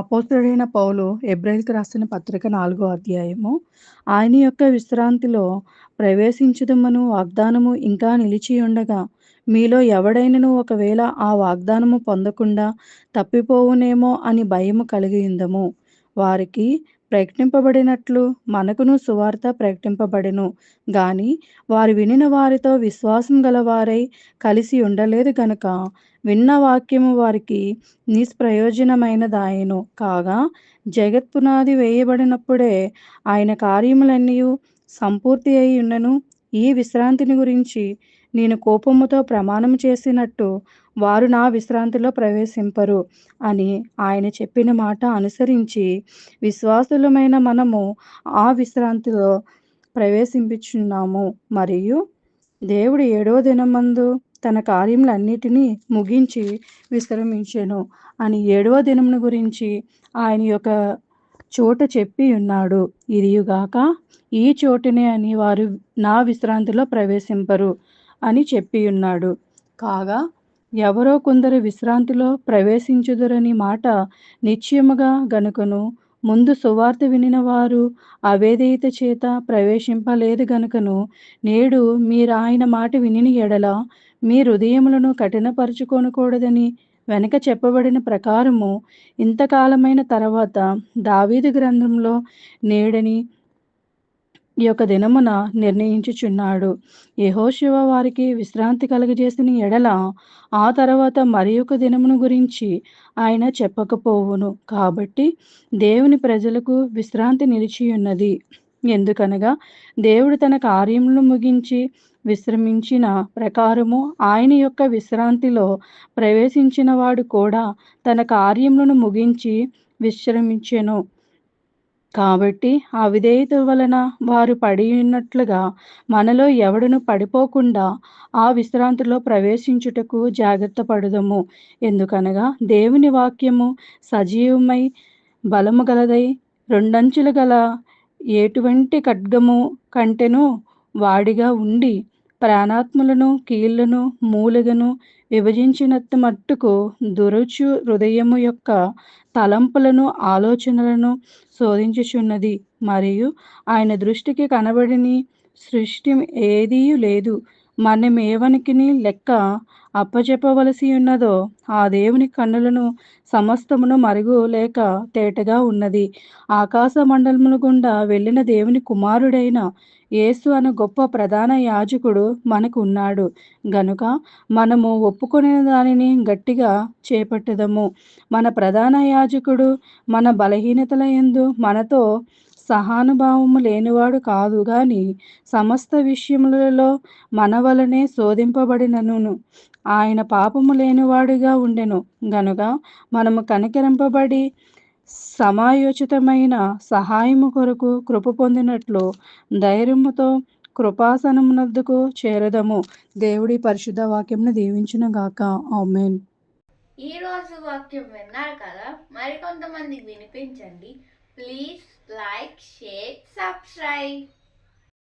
అపోస్తలుడైన పౌలు హెబ్రీయులకు రాసిన పత్రిక 4 అధ్యాయము. ఆయన యొక్క విశ్రాంతిలో ప్రవేశించుదమను వాగ్దానము ఇంకా నిలిచియుండగా, మీలో ఎవడైనను ఒకవేళ ఆ వాగ్దానము పొందకుండా తప్పిపోవునేమో అని భయము కలిగియుందము. వారికి ప్రకటింపబడినట్లు మనకును సువార్త ప్రకటింపబడెను గాని, వారు వినిన వారితో విశ్వాసం గలవారై కలిసి ఉండలేదు గనుక, విన్న వాక్యము వారికి నిష్ప్రయోజనమైనదాయెను. కాగా జగత్పునాది వేయబడినప్పుడే ఆయన కార్యములన్నీయు సంపూర్తి అయి ఉండెను. ఈ విశ్రాంతిని గురించి నేను కోపముతో ప్రమాణము చేసినట్టు వారు నా విశ్రాంతిలో ప్రవేశింపరు అని ఆయన చెప్పిన మాట అనుసరించి విశ్వాసులమైన మనము ఆ విశ్రాంతిలో ప్రవేశించుచున్నాము. మరియు దేవుడు 7వ దినమందు తన కార్యములన్నిటినీ ముగించి విశ్రమించెను అని 7వ దినమును గురించి ఆయన యొక్క చోట చెప్పి ఉన్నాడు. ఇదియుగాక ఈ చోటునే అని వారు నా విశ్రాంతిలో ప్రవేశింపరు అని చెప్పి ఉన్నాడు. కాగా ఎవరో కొందరు విశ్రాంతిలో ప్రవేశించుదురని మాట నిశ్చయముగా గనుకను, ముందు సువార్త వినిన వారు అవిధేయత చేత ప్రవేశింపలేదు గనుకను, నేడు మీరాయన మాట వినిన ఎడల మీ హృదయములను కఠినపరచుకొనకూడదని వెనక చెప్పబడిన ప్రకారము ఇంతకాలమైన తర్వాత దావీదు గ్రంథంలో నేడని ఈ యొక్క దినమున నిర్ణయించుచున్నాడు. యెహోషువ వారికి విశ్రాంతి కలుగజేసిన ఎడల ఆ తర్వాత మరి ఒక దినమును గురించి ఆయన చెప్పకపోవును. కాబట్టి దేవుని ప్రజలకు విశ్రాంతి నిలిచియున్నది. ఎందుకనగా దేవుడు తన కార్యములను ముగించి విశ్రమించిన ప్రకారము ఆయన యొక్క విశ్రాంతిలో ప్రవేశించిన వాడు కూడా తన కార్యములను ముగించి విశ్రమించెను. కాబట్టి అవిధేయత వలన వారు పడి ఉన్నట్లుగా మనలో ఎవడును పడిపోకుండా ఆ విశ్రాంతిలో ప్రవేశించుటకు జాగ్రత్త పడుదము. ఎందుకనగా దేవుని వాక్యము సజీవమై బలము గలదై రెండంచులు గల ఎటువంటి ఖడ్గము కంటెను వాడిగా ఉండి ప్రాణాత్మలను కీళ్లను మూలుగను విభజించినంత మట్టుకు దురుచు హృదయము యొక్క తలంపులను ఆలోచనలను శోధించుచున్నది. మరియు ఆయన దృష్టికి కనబడని సృష్టి ఏదీయూ లేదు. మనమేవనికిని లెక్క అప్పచెప్పవలసి ఉన్నదో ఆ దేవుని కన్నులను సమస్తమును మరుగు లేక తేటగా ఉన్నది. ఆకాశ మండలముల గుండా వెళ్ళిన దేవుని కుమారుడైన యేసు అను గొప్ప ప్రధాన యాజకుడు మనకు ఉన్నాడు గనుక మనము ఒప్పుకొనిన దానిని గట్టిగా చేపట్టుదము. మన ప్రధాన యాజకుడు మన బలహీనతల యందు మనతో సహానుభావము లేనివాడు కాదు గాని సమస్త విషయములలో మన వలనే శోధింపబడినను ఆయన పాపము లేనివాడుగా ఉండెను గనుక మనము కనికరింపబడి సమయోచితమైన సహాయము కొరకు కృప పొందినట్లు ధైర్యముతో కృపాసనమునొద్దకు చేరదము. దేవుడి పరిశుద్ధ వాక్యమును దీవించును గాక. ఆమేన్. ఈ రోజు వాక్యం విన్నారు కదా, మరికొంతమందికి వినిపించండి. Please like, share, subscribe.